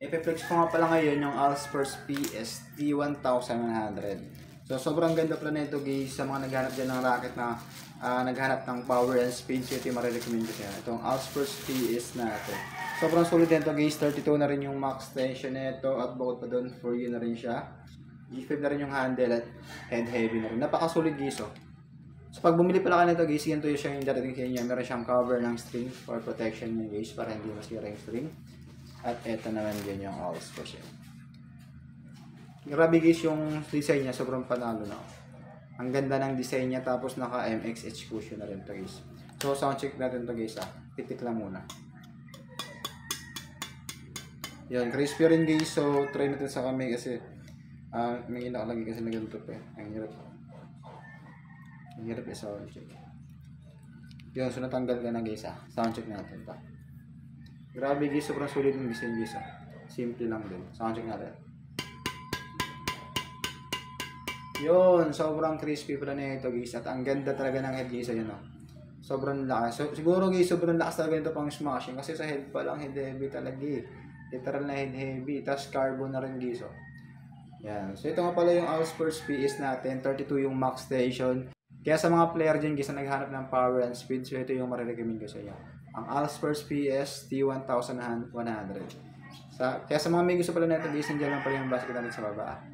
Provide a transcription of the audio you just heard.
Ipeflex ko nga pala ngayon yung Allspurs PS T1100. So sobrang ganda pala nito guys sa mga naghanap dyan ng racket na naghanap ng power and speed. So ito yung marirecommend ko siya. Itong Allspurs PS natin. Sobrang solid nito guys. 32 na rin yung max tension nito at bukod pa doon 4U na rin siya. G5 na rin yung handle at head heavy na rin. Napaka-solid guys oh. So pag bumili pala ka nito guys, ganito yung siya yung darating sa inyo. Meron siyang cover ng string for protection niya guys para hindi masira yung string. At eto naman din yung Allspurs. Grabe guys yung design niya, sobrang panalo na. Ang ganda ng design niya tapos naka MXH cushion na rin to guys. So sound check natin to guys Titik lang muna. Yan, crispy rin guys. So try natin sa kami kasi may nakalagay kasi na ganito pa. Ang hirap. Ang hirap yung sound check. Yun, so natanggal ka na guys Sound check natin pa. Grabe guys, sobrang solid yung design guys Simple lang din. Sound check natin. Yun, sobrang crispy pala nito guys. At ang ganda talaga ng head guys. Ayun sobrang lakas. So, siguro guys, sobrang lakas talaga nito pang smashing. Kasi sa head pa lang, head heavy talaga Literal na head heavy. Tapos carbon na rin guys Yan. So ito nga pala yung Allspurs PS natin. 32 yung max station. Kaya sa mga player dyan guys na naghanap ng power and speed, so ito yung marirecommend ko sa inyo. Ang Allspurs PS T1100. Kaya sa mga may gusto pala nito guys, nandiyan lang pala yung basket natin sa baba.